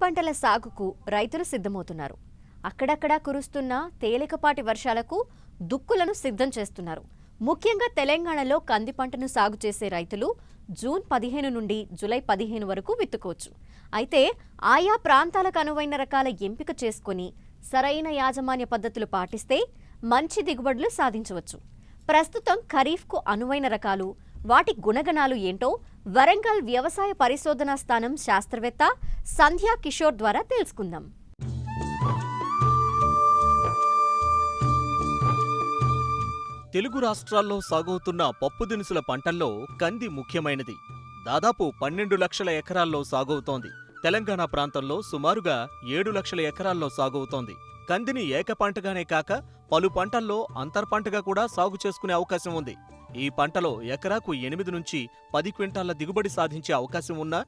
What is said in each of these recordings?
పంటల సాగుకు రైతులు సిద్ధమవుతున్నారు. అక్కడక్కడా కురుస్తున్న తేలికపాటి వర్షాలకు దుక్కులను సిద్ధం చేస్తున్నారు. ముఖ్యంగా తెలంగాణలో కంది పంటను సాగు చేసే రైతులు జూన్ 15 నుండి జూలై 15 వరకు విత్తుకోవచ్చు. అయితే ఆయా ప్రాంతాలకు అనువైన రకాల ఎంపిక చేసుకుని సరైన యాజమాన్య పద్ధతులు పాటిస్తే మంచి దిగుబడులు సాధించవచ్చు. ప్రస్తుతం ఖరీఫ్కు అనువైన రకాలు, వాటి గుణగణాలు ఏంటో వరంగల్ వ్యవసాయ పరిశోధనా స్థానం శాస్త్రవేత్త సంధ్యా కిషోర్ ద్వారా తెలుసుకుందాం. తెలుగు రాష్ట్రాల్లో సాగవుతున్న పప్పు దినుసుల పంటల్లో కంది ముఖ్యమైనది. దాదాపు 12 లక్షల ఎకరాల్లో సాగవుతోంది. తెలంగాణ ప్రాంతంలో సుమారుగా 7 లక్షల ఎకరాల్లో సాగవుతోంది. కందిని ఏకపంటగానే కాక పలు పంటల్లో అంతర్పంటగా కూడా సాగు చేసుకునే అవకాశం ఉంది. ఈ పంటలో ఎకరాకు 8 నుంచి 10 క్వింటాళ్ల దిగుబడి సాధించే అవకాశం ఉన్నా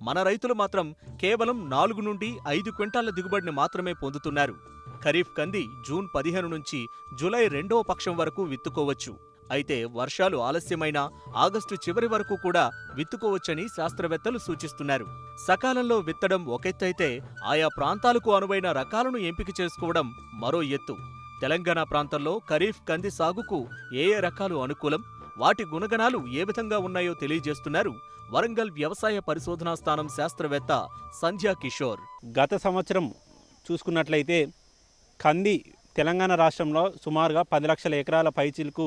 మన రైతులు మాత్రం కేవలం 4 నుండి 5 క్వింటాళ్ల దిగుబడిని మాత్రమే పొందుతున్నారు. ఖరీఫ్ కంది జూన్ 15 నుంచి జూలై 2వ పక్షం వరకు విత్తుకోవచ్చు. అయితే వర్షాలు ఆలస్యమైన ఆగస్టు చివరి వరకు కూడా విత్తుకోవచ్చని శాస్త్రవేత్తలు సూచిస్తున్నారు. సకాలంలో విత్తడం ఒకెత్తైతే ఆయా ప్రాంతాలకు అనువైన రకాలను ఎంపిక చేసుకోవడం మరో ఎత్తు. తెలంగాణ ప్రాంతంలో ఖరీఫ్ కంది సాగుకు ఏ రకాలు అనుకూలం, వాటి గుణగణాలు ఏ విధంగా ఉన్నాయో తెలియజేస్తున్నారు వరంగల్ వ్యవసాయ పరిశోధనా స్థానం శాస్త్రవేత్త సంధ్యా కిషోర్. గత సంవత్సరం చూసుకున్నట్లయితే కంది తెలంగాణ రాష్ట్రంలో సుమారుగా 10 లక్షల ఎకరాల పైచిలకు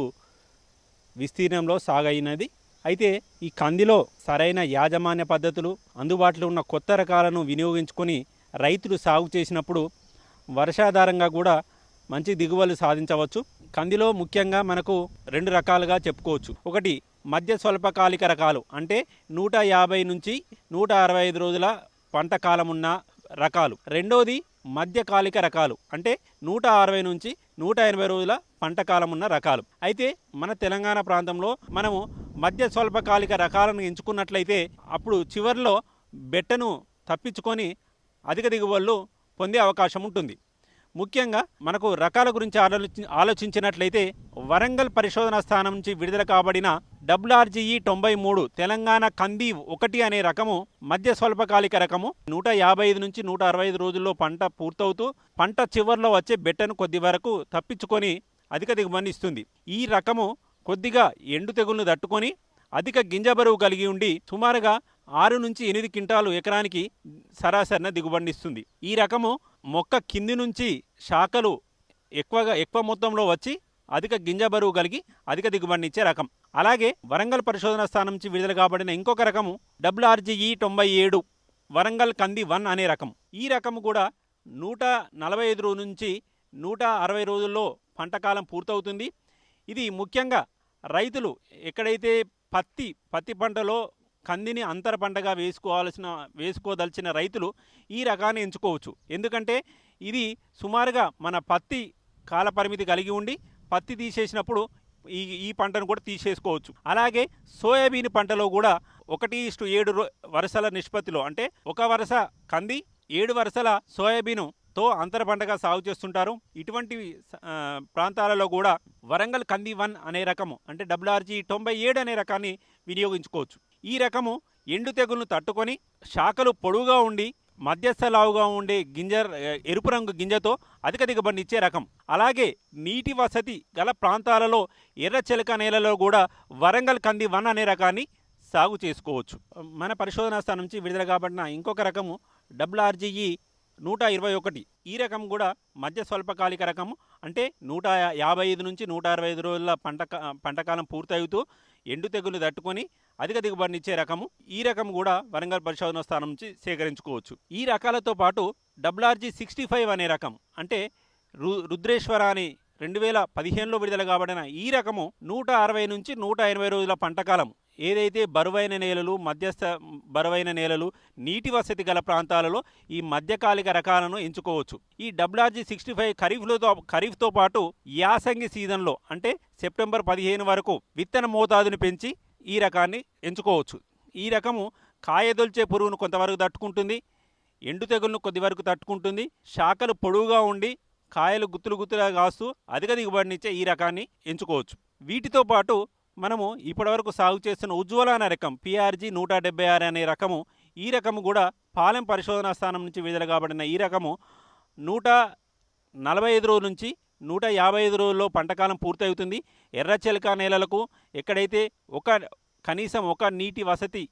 విస్తీర్ణంలో సాగైనది. అయితే ఈ కందిలో సరైన యాజమాన్య పద్ధతులు, అందుబాటులో ఉన్న కొత్త రకాలను వినియోగించుకొని రైతులు సాగు చేసినప్పుడు వర్షాధారంగా కూడా మంచి దిగుబడులు సాధించవచ్చు. కందిలో ముఖ్యంగా మనకు 2 రకాలుగా చెప్పుకోవచ్చు. ఒకటి మధ్య స్వల్పకాలిక రకాలు, అంటే 150 నుంచి 165 రోజుల పంట కాలం ఉన్న రకాలు. రెండోది మధ్యకాలిక రకాలు, అంటే 160 నుంచి 180 రోజుల పంట కాలం ఉన్న రకాలు. అయితే మన తెలంగాణ ప్రాంతంలో మనము మధ్య స్వల్పకాలిక రకాలను ఎంచుకున్నట్లయితే అప్పుడు చివరిలో బెట్టను తప్పించుకొని అధిక దిగుబడులు పొందే అవకాశం ఉంటుంది. ముఖ్యంగా మనకు రకాల గురించి ఆలోచించినట్లయితే వరంగల్ పరిశోధనా స్థానం నుంచి విడుదల కాబడిన WRGE 93 తెలంగాణ కంది 1 అనే రకము మధ్య స్వల్పకాలిక రకము. 155 నుంచి 165 రోజుల్లో పంట పూర్తవుతూ పంట చివరిలో వచ్చే బెట్టను కొద్ది వరకు తప్పించుకొని అధిక దిగుబడిని ఇస్తుంది. ఈ రకము కొద్దిగా ఎండు తెగుళ్లను తట్టుకొని అధిక గింజ బరువు కలిగి ఉండి సుమారుగా 6 నుంచి 8 క్వింటాలు ఎకరానికి సరాసరిన దిగుబడిని ఇస్తుంది. ఈ రకము మొక్క కింది నుంచి శాఖలు ఎక్కువ మొత్తంలో వచ్చి అధిక గింజ బరువు కలిగి అధిక దిగుబడిని ఇచ్చే రకం. అలాగే వరంగల్ పరిశోధనా స్థానం నుంచి విడుదల కాబడిన ఇంకొక రకము WRGE 97 వరంగల్ కంది 1 అనే రకం. ఈ రకము కూడా 145 రోజుల నుంచి 160 రోజుల్లో పంటకాలం పూర్తవుతుంది. ఇది ముఖ్యంగా రైతులు ఎక్కడైతే పత్తి పంటలో కందిని అంతర పంటగా వేసుకోదలిచిన రైతులు ఈ రకాన్ని ఎంచుకోవచ్చు. ఎందుకంటే ఇది సుమారుగా మన పత్తి కాలపరిమితి కలిగి ఉండి పత్తి తీసేసినప్పుడు ఈ పంటను కూడా తీసేసుకోవచ్చు. అలాగే సోయాబీన్ పంటలో కూడా 1:7 వరుసల నిష్పత్తిలో, అంటే ఒక వరుస కంది 7 వరుసల సోయాబీనుతో అంతర పంటగా సాగు చేస్తుంటారు. ఇటువంటి ప్రాంతాలలో కూడా వరంగల్ కంది 1 అనే రకము, అంటే WRGE 97 అనే రకాన్ని వినియోగించుకోవచ్చు. ఈ రకము ఎండు తెగులను తట్టుకొని శాఖలు పొడువుగా ఉండి మధ్యస్థ లావుగా ఉండే ఎరుపు రంగు గింజతో అధిక దిగుబడిని ఇచ్చే రకం. అలాగే నీటి వసతి గల ప్రాంతాలలో ఎర్ర చెలక నేలలో కూడా వరంగల్ కంది 1 అనే రకాన్ని సాగు చేసుకోవచ్చు. మన పరిశోధనా స్థానం నుంచి విడుదల కాబడిన ఇంకొక రకము WRGE 121. ఈ రకం కూడా మధ్య స్వల్పకాలిక రకము, అంటే 155 నుంచి 165 రోజుల పంటకాలం పూర్తవుతూ ఎండు తెగులు తట్టుకొని అధిక దిగుబడినిచ్చే రకము. ఈ రకం కూడా వరంగల్ పరిశోధనా స్థానం నుంచి సేకరించుకోవచ్చు. ఈ రకాలతో పాటు WRGE 65 అనే రకం, అంటే రుద్రేశ్వర అని 2015లో విడుదల కాబడిన ఈ రకము 160 నుంచి 180 రోజుల పంటకాలం. ఏదైతే బరువైన నేలలు, మధ్యస్థ బరువైన నేలలు, నీటి వసతి గల ప్రాంతాలలో ఈ మధ్యకాలిక రకాలను ఎంచుకోవచ్చు. ఈ WRGE 65 ఖరీఫ్తో పాటు యాసంగి సీజన్లో, అంటే సెప్టెంబర్ 15 వరకు విత్తన మోతాదుని పెంచి ఈ రకాన్ని ఎంచుకోవచ్చు. ఈ రకము కాయదొల్చే పురుగును కొంతవరకు తట్టుకుంటుంది, ఎండు తెగులను కొద్ది వరకు తట్టుకుంటుంది, శాఖలు పొడవుగా ఉండి కాయలు గుత్తులుగా కాస్తూ అధిక దిగుబడినిచ్చే ఈ రకాన్ని ఎంచుకోవచ్చు. వీటితో పాటు మనము ఇప్పటివరకు సాగు చేస్తున్న ఉజ్వల అనే రకం PRG 176 అనే రకము ఈ రకము కూడా పాలెం పరిశోధనా స్థానం నుంచి విడుదల కాబడిన ఈ రకము 145 రోజుల నుంచి 155 రోజుల్లో పంటకాలం పూర్తవుతుంది. ఎర్రచెలక నేలలకు ఎక్కడైతే కనీసం ఒక నీటి వసతి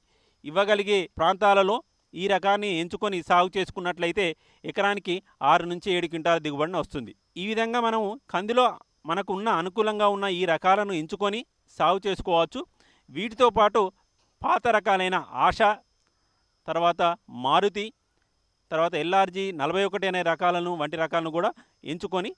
ఇవ్వగలిగే ప్రాంతాలలో ఈ రకాన్ని ఎంచుకొని సాగు చేసుకున్నట్లయితే ఎకరానికి 6 నుంచి 7 క్వింటాల దిగుబడిని వస్తుంది. ఈ విధంగా మనము కందిలో మనకు అనుకూలంగా ఉన్న ఈ రకాలను ఎంచుకొని సాగు చేసుకోవచ్చు. వీటితో పాటు పాత రకాలైన ఆశ, తర్వాత మారుతి, తర్వాత ఎల్ఆర్జీ 41 అనే వంటి రకాలను కూడా ఎంచుకొని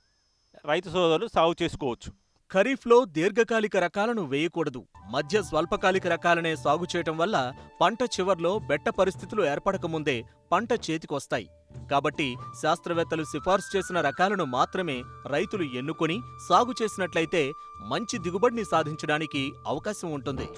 రైతు సోదరులు సాగు చేసుకోవచ్చు. ఖరీఫ్లో దీర్ఘకాలిక రకాలను వేయకూడదు. మధ్య స్వల్పకాలిక రకాలనే సాగు చేయటం వల్ల పంట చివర్లో బెట్ట పరిస్థితులు ఏర్పడకముందే పంట చేతికొస్తాయి. కాబట్టి శాస్త్రవేత్తలు సిఫార్సు చేసిన రకాలను మాత్రమే రైతులు ఎన్నుకొని సాగు చేసినట్లయితే మంచి దిగుబడిని సాధించడానికి అవకాశం ఉంటుంది.